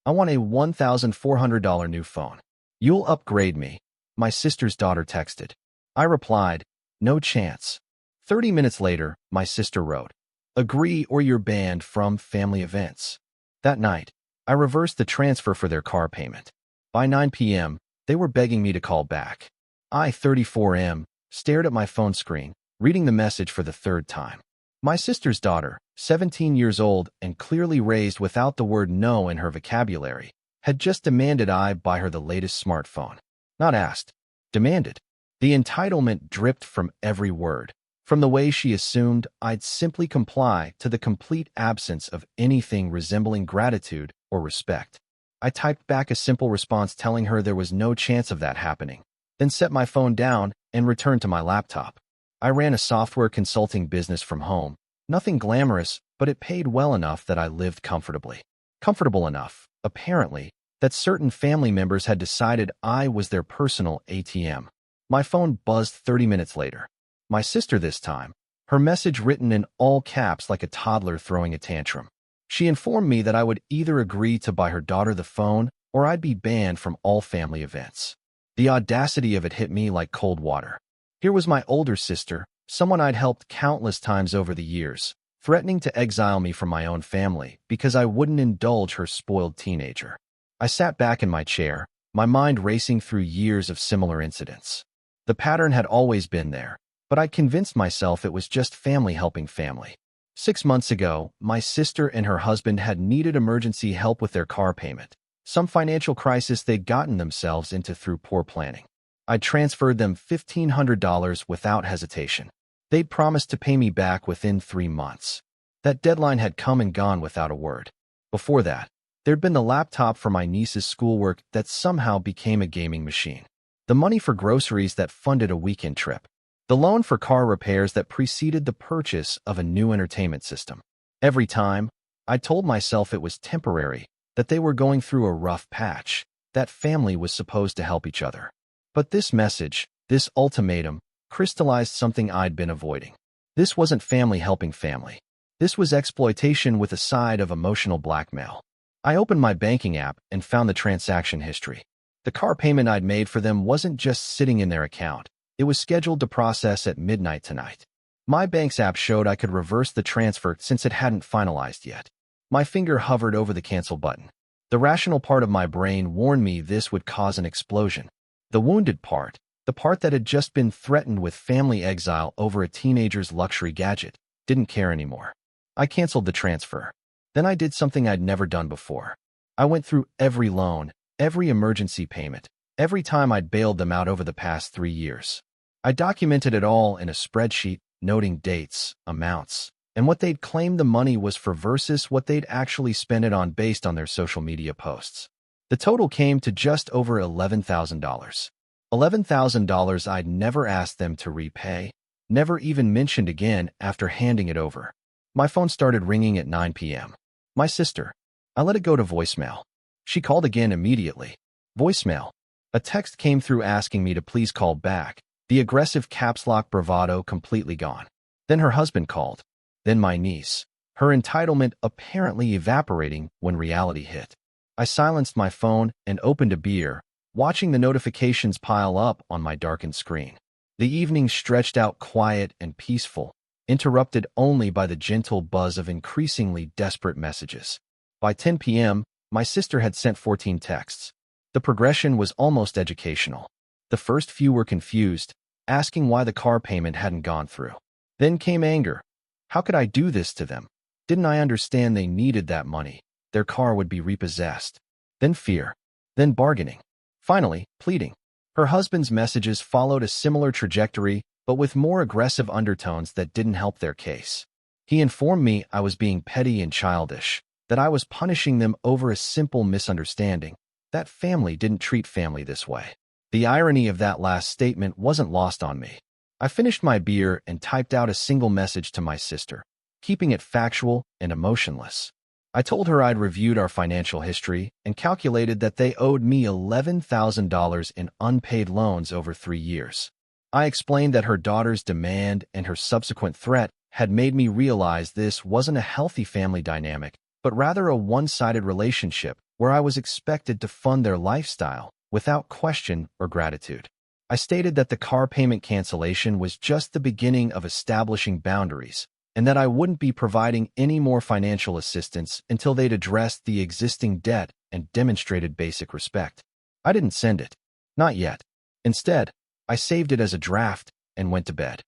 I want a $1,400 new phone. You'll upgrade me, my sister's daughter texted. I replied, no chance. 30 minutes later, my sister wrote, agree or you're banned from family events. That night, I reversed the transfer for their car payment. By 9 p.m., they were begging me to call back. I, 34M, stared at my phone screen, reading the message for the third time. My sister's daughter, 17 years old and clearly raised without the word no in her vocabulary, had just demanded I buy her the latest smartphone. Not asked, demanded. The entitlement dripped from every word, from the way she assumed I'd simply comply to the complete absence of anything resembling gratitude or respect. I typed back a simple response telling her there was no chance of that happening, then set my phone down and returned to my laptop. I ran a software consulting business from home. Nothing glamorous, but it paid well enough that I lived comfortably. Comfortable enough, apparently, that certain family members had decided I was their personal ATM. My phone buzzed 30 minutes later. My sister this time, her message written in all caps like a toddler throwing a tantrum. She informed me that I would either agree to buy her daughter the phone or I'd be banned from all family events. The audacity of it hit me like cold water. Here was my older sister, someone I'd helped countless times over the years, threatening to exile me from my own family because I wouldn't indulge her spoiled teenager. I sat back in my chair, my mind racing through years of similar incidents. The pattern had always been there, but I convinced myself it was just family helping family. 6 months ago, my sister and her husband had needed emergency help with their car payment, some financial crisis they'd gotten themselves into through poor planning. I transferred them $1,500 without hesitation. They'd promised to pay me back within 3 months. That deadline had come and gone without a word. Before that, there'd been the laptop for my niece's schoolwork that somehow became a gaming machine, the money for groceries that funded a weekend trip, the loan for car repairs that preceded the purchase of a new entertainment system. Every time, I told myself it was temporary, that they were going through a rough patch, that family was supposed to help each other. But this message, this ultimatum, crystallized something I'd been avoiding. This wasn't family helping family. This was exploitation with a side of emotional blackmail. I opened my banking app and found the transaction history. The car payment I'd made for them wasn't just sitting in their account. It was scheduled to process at midnight tonight. My bank's app showed I could reverse the transfer since it hadn't finalized yet. My finger hovered over the cancel button. The rational part of my brain warned me this would cause an explosion. The wounded part, the part that had just been threatened with family exile over a teenager's luxury gadget, didn't care anymore. I canceled the transfer. Then I did something I'd never done before. I went through every loan, every emergency payment, every time I'd bailed them out over the past 3 years. I documented it all in a spreadsheet, noting dates, amounts, and what they'd claimed the money was for versus what they'd actually spent it on based on their social media posts. The total came to just over $11,000. $11,000 I'd never asked them to repay, never even mentioned again after handing it over. My phone started ringing at 9 p.m. My sister. I let it go to voicemail. She called again immediately. Voicemail. A text came through asking me to please call back, the aggressive caps lock bravado completely gone. Then her husband called. Then my niece, her entitlement apparently evaporating when reality hit. I silenced my phone and opened a beer, watching the notifications pile up on my darkened screen. The evening stretched out quiet and peaceful, interrupted only by the gentle buzz of increasingly desperate messages. By 10 p.m., my sister had sent 14 texts. The progression was almost educational. The first few were confused, asking why the car payment hadn't gone through. Then came anger. How could I do this to them? Didn't I understand they needed that money? Their car would be repossessed. Then fear. Then bargaining. Finally, pleading. Her husband's messages followed a similar trajectory, but with more aggressive undertones that didn't help their case. He informed me I was being petty and childish, that I was punishing them over a simple misunderstanding, that family didn't treat family this way. The irony of that last statement wasn't lost on me. I finished my beer and typed out a single message to my sister, keeping it factual and emotionless. I told her I'd reviewed our financial history and calculated that they owed me $11,000 in unpaid loans over 3 years. I explained that her daughter's demand and her subsequent threat had made me realize this wasn't a healthy family dynamic, but rather a one-sided relationship where I was expected to fund their lifestyle without question or gratitude. I stated that the car payment cancellation was just the beginning of establishing boundaries, and that I wouldn't be providing any more financial assistance until they'd addressed the existing debt and demonstrated basic respect. I didn't send it. Not yet. Instead, I saved it as a draft and went to bed.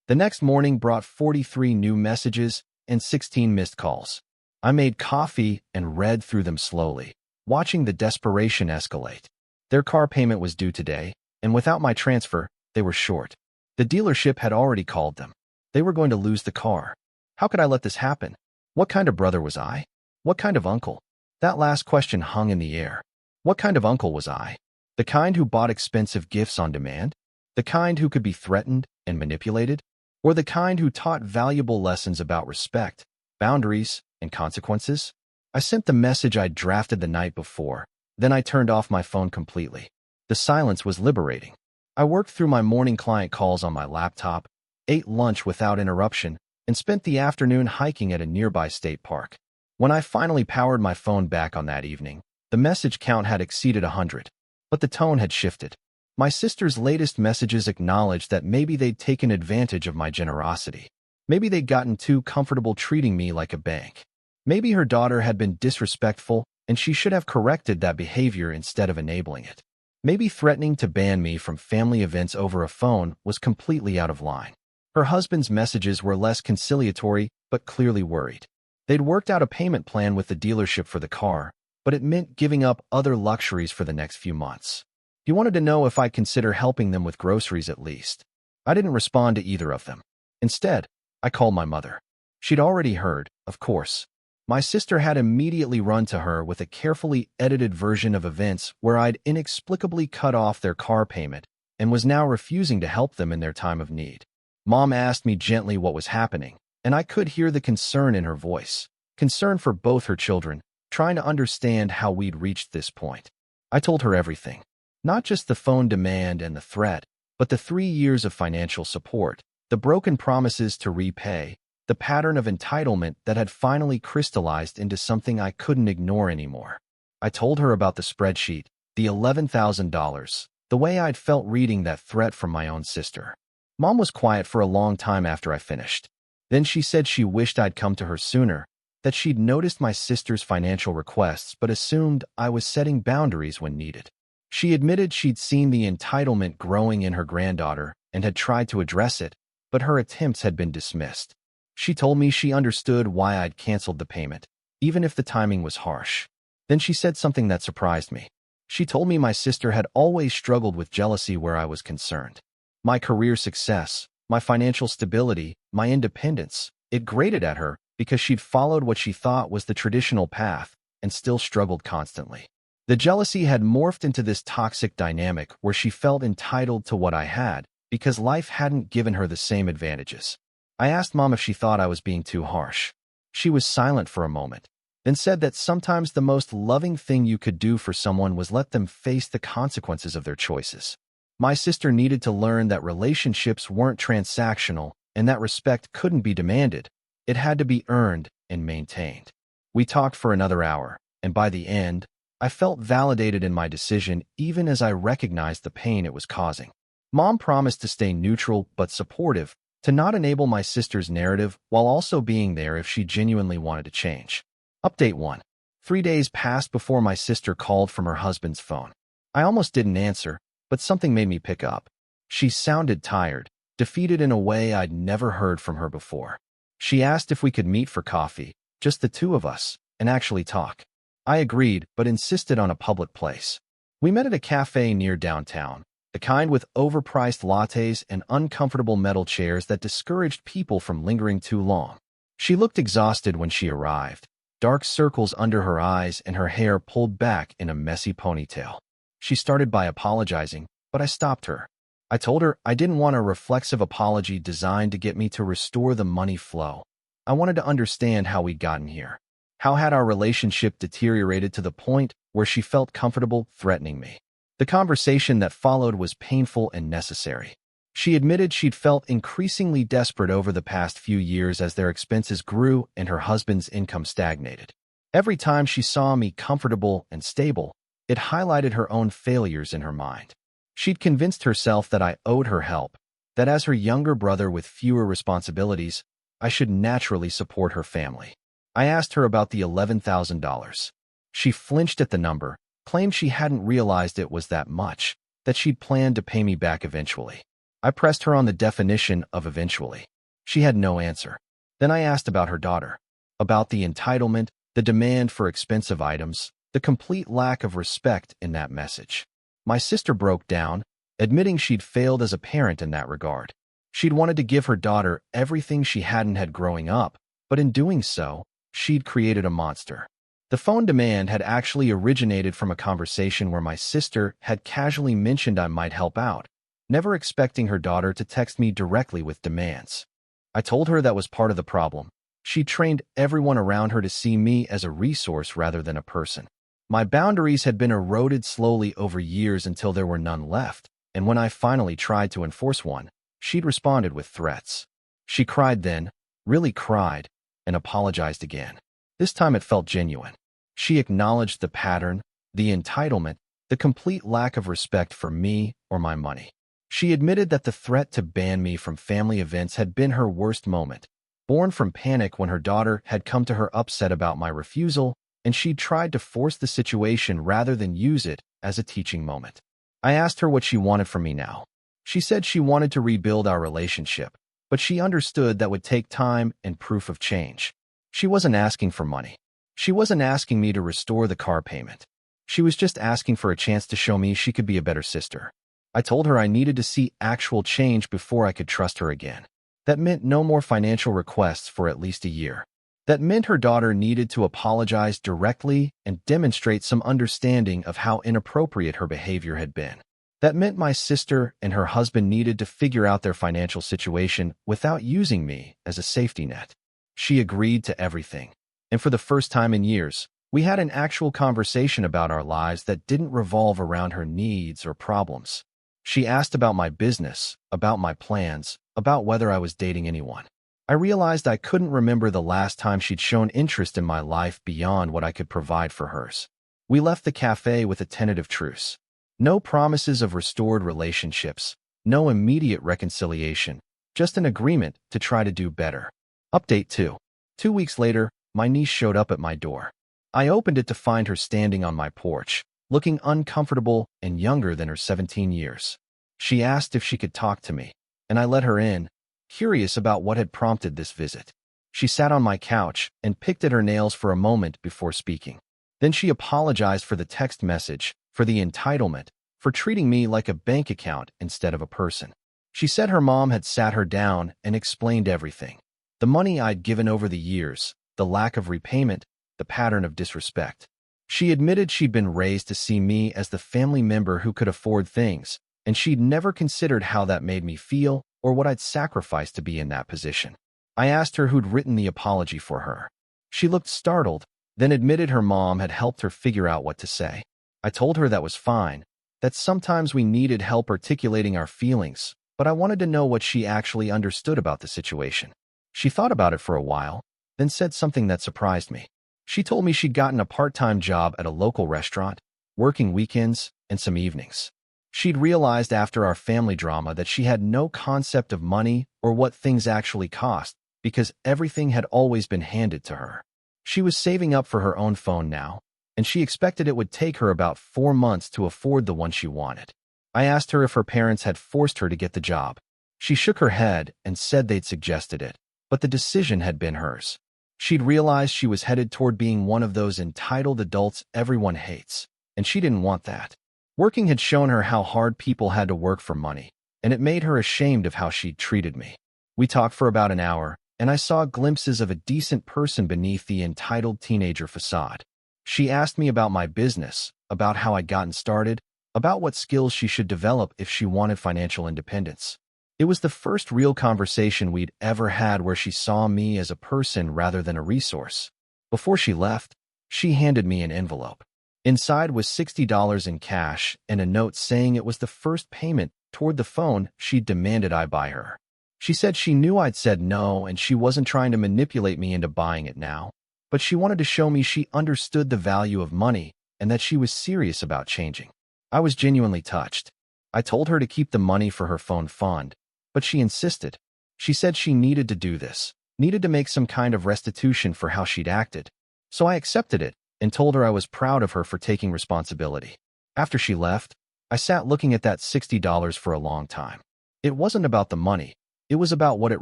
The next morning brought 43 new messages and 16 missed calls. I made coffee and read through them slowly, watching the desperation escalate. Their car payment was due today, and without my transfer, they were short. The dealership had already called them. They were going to lose the car. How could I let this happen? What kind of brother was I? What kind of uncle? That last question hung in the air. What kind of uncle was I? The kind who bought expensive gifts on demand? The kind who could be threatened and manipulated? Or the kind who taught valuable lessons about respect, boundaries, and consequences? I sent the message I'd drafted the night before. Then I turned off my phone completely. The silence was liberating. I worked through my morning client calls on my laptop, ate lunch without interruption, and spent the afternoon hiking at a nearby state park. When I finally powered my phone back on that evening, the message count had exceeded 100. But the tone had shifted. My sister's latest messages acknowledged that maybe they'd taken advantage of my generosity. Maybe they'd gotten too comfortable treating me like a bank. Maybe her daughter had been disrespectful and she should have corrected that behavior instead of enabling it. Maybe threatening to ban me from family events over a phone was completely out of line. Her husband's messages were less conciliatory but clearly worried. They'd worked out a payment plan with the dealership for the car, but it meant giving up other luxuries for the next few months. He wanted to know if I'd consider helping them with groceries at least. I didn't respond to either of them. Instead, I called my mother. She'd already heard, of course. My sister had immediately run to her with a carefully edited version of events where I'd inexplicably cut off their car payment and was now refusing to help them in their time of need. Mom asked me gently what was happening, and I could hear the concern in her voice. Concern for both her children, trying to understand how we'd reached this point. I told her everything. Not just the phone demand and the threat, but the 3 years of financial support, the broken promises to repay, the pattern of entitlement that had finally crystallized into something I couldn't ignore anymore. I told her about the spreadsheet, the $11,000, the way I'd felt reading that threat from my own sister. Mom was quiet for a long time after I finished. Then she said she wished I'd come to her sooner, that she'd noticed my sister's financial requests but assumed I was setting boundaries when needed. She admitted she'd seen the entitlement growing in her granddaughter and had tried to address it, but her attempts had been dismissed. She told me she understood why I'd canceled the payment, even if the timing was harsh. Then she said something that surprised me. She told me my sister had always struggled with jealousy where I was concerned. My career success, my financial stability, my independence, it grated at her because she'd followed what she thought was the traditional path and still struggled constantly. The jealousy had morphed into this toxic dynamic where she felt entitled to what I had because life hadn't given her the same advantages. I asked Mom if she thought I was being too harsh. She was silent for a moment, then said that sometimes the most loving thing you could do for someone was let them face the consequences of their choices. My sister needed to learn that relationships weren't transactional and that respect couldn't be demanded. It had to be earned and maintained. We talked for another hour, and by the end, I felt validated in my decision even as I recognized the pain it was causing. Mom promised to stay neutral but supportive, to not enable my sister's narrative while also being there if she genuinely wanted to change. Update 1. 3 days passed before my sister called from her husband's phone. I almost didn't answer, but something made me pick up. She sounded tired, defeated in a way I'd never heard from her before. She asked if we could meet for coffee, just the two of us, and actually talk. I agreed, but insisted on a public place. We met at a cafe near downtown, the kind with overpriced lattes and uncomfortable metal chairs that discouraged people from lingering too long. She looked exhausted when she arrived, dark circles under her eyes and her hair pulled back in a messy ponytail. She started by apologizing, but I stopped her. I told her I didn't want a reflexive apology designed to get me to restore the money flow. I wanted to understand how we'd gotten here. How had our relationship deteriorated to the point where she felt comfortable threatening me? The conversation that followed was painful and necessary. She admitted she'd felt increasingly desperate over the past few years as their expenses grew and her husband's income stagnated. Every time she saw me comfortable and stable, it highlighted her own failures in her mind. She'd convinced herself that I owed her help, that as her younger brother with fewer responsibilities, I should naturally support her family. I asked her about the $11,000. She flinched at the number, claimed she hadn't realized it was that much, that she'd planned to pay me back eventually. I pressed her on the definition of eventually. She had no answer. Then I asked about her daughter, about the entitlement, the demand for expensive items, the complete lack of respect in that message. My sister broke down, admitting she'd failed as a parent in that regard. She'd wanted to give her daughter everything she hadn't had growing up, but in doing so, she'd created a monster. The phone demand had actually originated from a conversation where my sister had casually mentioned I might help out, never expecting her daughter to text me directly with demands. I told her that was part of the problem. She trained everyone around her to see me as a resource rather than a person. My boundaries had been eroded slowly over years until there were none left, and when I finally tried to enforce one, she'd responded with threats. She cried then, really cried, and apologized again. This time it felt genuine. She acknowledged the pattern, the entitlement, the complete lack of respect for me or my money. She admitted that the threat to ban me from family events had been her worst moment, born from panic when her daughter had come to her upset about my refusal, and she'd tried to force the situation rather than use it as a teaching moment. I asked her what she wanted from me now. She said she wanted to rebuild our relationship, but she understood that would take time and proof of change. She wasn't asking for money. She wasn't asking me to restore the car payment. She was just asking for a chance to show me she could be a better sister. I told her I needed to see actual change before I could trust her again. That meant no more financial requests for at least a year. That meant her daughter needed to apologize directly and demonstrate some understanding of how inappropriate her behavior had been. That meant my sister and her husband needed to figure out their financial situation without using me as a safety net. She agreed to everything. And for the first time in years, we had an actual conversation about our lives that didn't revolve around her needs or problems. She asked about my business, about my plans, about whether I was dating anyone. I realized I couldn't remember the last time she'd shown interest in my life beyond what I could provide for hers. We left the cafe with a tentative truce. No promises of restored relationships, no immediate reconciliation, just an agreement to try to do better. Update 2. 2 weeks later, my niece showed up at my door. I opened it to find her standing on my porch, looking uncomfortable and younger than her 17 years. She asked if she could talk to me, and I let her in, curious about what had prompted this visit. She sat on my couch and picked at her nails for a moment before speaking. Then she apologized for the text message, for the entitlement, for treating me like a bank account instead of a person. She said her mom had sat her down and explained everything. The money I'd given over the years, the lack of repayment, the pattern of disrespect. She admitted she'd been raised to see me as the family member who could afford things, and she'd never considered how that made me feel or what I'd sacrificed to be in that position. I asked her who'd written the apology for her. She looked startled, then admitted her mom had helped her figure out what to say. I told her that was fine, that sometimes we needed help articulating our feelings, but I wanted to know what she actually understood about the situation. She thought about it for a while, then said something that surprised me. She told me she'd gotten a part-time job at a local restaurant, working weekends and some evenings. She'd realized after our family drama that she had no concept of money or what things actually cost because everything had always been handed to her. She was saving up for her own phone now, and she expected it would take her about 4 months to afford the one she wanted. I asked her if her parents had forced her to get the job. She shook her head and said they'd suggested it, but the decision had been hers. She'd realized she was headed toward being one of those entitled adults everyone hates, and she didn't want that. Working had shown her how hard people had to work for money, and it made her ashamed of how she'd treated me. We talked for about an hour, and I saw glimpses of a decent person beneath the entitled teenager facade. She asked me about my business, about how I'd gotten started, about what skills she should develop if she wanted financial independence. It was the first real conversation we'd ever had where she saw me as a person rather than a resource. Before she left, she handed me an envelope. Inside was $60 in cash and a note saying it was the first payment toward the phone she'd demanded I buy her. She said she knew I'd said no and she wasn't trying to manipulate me into buying it now. but she wanted to show me she understood the value of money and that she was serious about changing. I was genuinely touched. I told her to keep the money for her phone fund, but she insisted. She said she needed to do this, needed to make some kind of restitution for how she'd acted. So I accepted it and told her I was proud of her for taking responsibility. After she left, I sat looking at that $60 for a long time. It wasn't about the money. It was about what it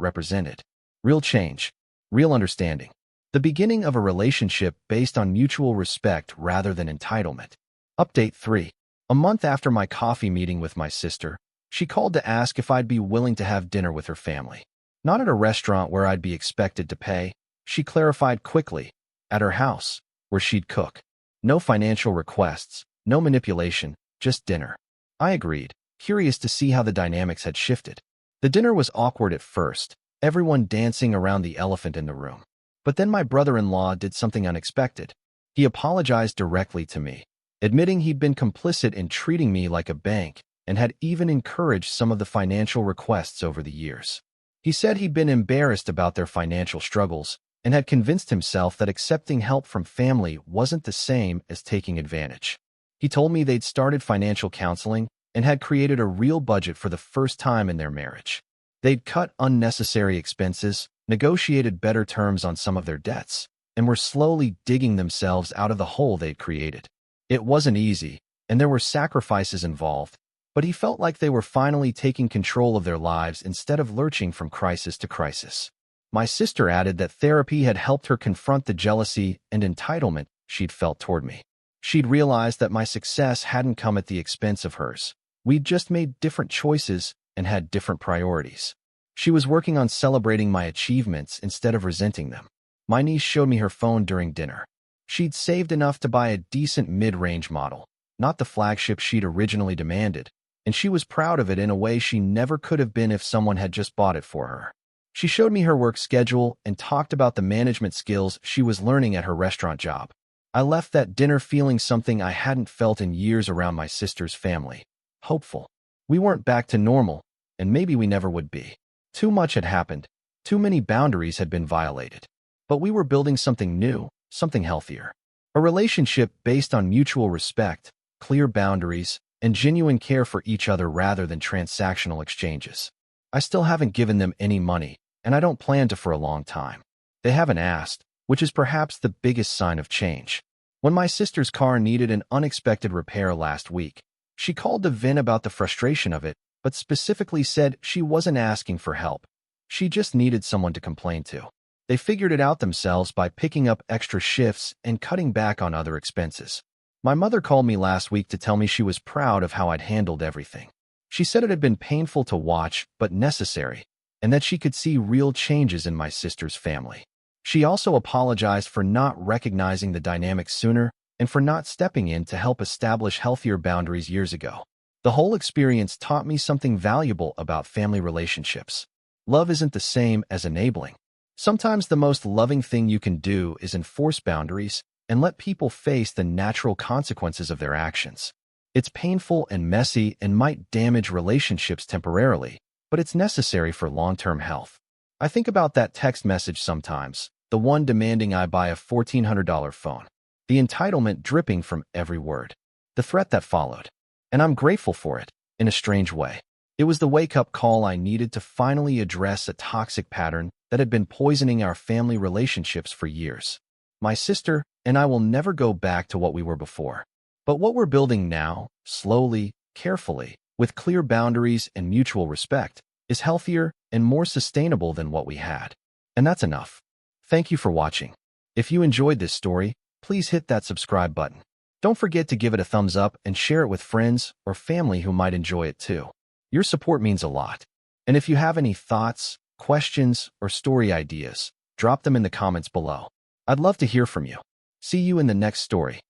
represented. Real change, real understanding. The beginning of a relationship based on mutual respect rather than entitlement. Update 3. A month after my coffee meeting with my sister, she called to ask if I'd be willing to have dinner with her family. Not at a restaurant where I'd be expected to pay, she clarified quickly. At her house, where she'd cook. No financial requests, no manipulation, just dinner. I agreed, curious to see how the dynamics had shifted. The dinner was awkward at first, everyone dancing around the elephant in the room. But then my brother-in-law did something unexpected. He apologized directly to me, admitting he'd been complicit in treating me like a bank and had even encouraged some of the financial requests over the years. He said he'd been embarrassed about their financial struggles and had convinced himself that accepting help from family wasn't the same as taking advantage. He told me they'd started financial counseling and had created a real budget for the first time in their marriage. They'd cut unnecessary expenses, negotiated better terms on some of their debts, and were slowly digging themselves out of the hole they'd created. It wasn't easy, and there were sacrifices involved, but he felt like they were finally taking control of their lives instead of lurching from crisis to crisis. My sister added that therapy had helped her confront the jealousy and entitlement she'd felt toward me. She'd realized that my success hadn't come at the expense of hers. We'd just made different choices and had different priorities. She was working on celebrating my achievements instead of resenting them. My niece showed me her phone during dinner. She'd saved enough to buy a decent mid-range model, not the flagship she'd originally demanded, and she was proud of it in a way she never could have been if someone had just bought it for her. She showed me her work schedule and talked about the management skills she was learning at her restaurant job. I left that dinner feeling something I hadn't felt in years around my sister's family. Hopeful. We weren't back to normal, and maybe we never would be. Too much had happened. Too many boundaries had been violated. But we were building something new, something healthier. A relationship based on mutual respect, clear boundaries, and genuine care for each other rather than transactional exchanges. I still haven't given them any money, and I don't plan to for a long time. They haven't asked, which is perhaps the biggest sign of change. When my sister's car needed an unexpected repair last week, she called to vent about the frustration of it, but specifically said she wasn't asking for help. She just needed someone to complain to. They figured it out themselves by picking up extra shifts and cutting back on other expenses. My mother called me last week to tell me she was proud of how I'd handled everything. She said it had been painful to watch, but necessary, and that she could see real changes in my sister's family. She also apologized for not recognizing the dynamics sooner and for not stepping in to help establish healthier boundaries years ago. The whole experience taught me something valuable about family relationships. Love isn't the same as enabling. Sometimes the most loving thing you can do is enforce boundaries and let people face the natural consequences of their actions. It's painful and messy and might damage relationships temporarily, but it's necessary for long-term health. I think about that text message sometimes, the one demanding I buy a $1,400 phone. The entitlement dripping from every word. The threat that followed. And I'm grateful for it, in a strange way. It was the wake-up call I needed to finally address a toxic pattern that had been poisoning our family relationships for years. My sister and I will never go back to what we were before. But what we're building now, slowly, carefully, with clear boundaries and mutual respect, is healthier and more sustainable than what we had. And that's enough. Thank you for watching. If you enjoyed this story, please hit that subscribe button. Don't forget to give it a thumbs up and share it with friends or family who might enjoy it too. Your support means a lot. And if you have any thoughts, questions, or story ideas, drop them in the comments below. I'd love to hear from you. See you in the next story.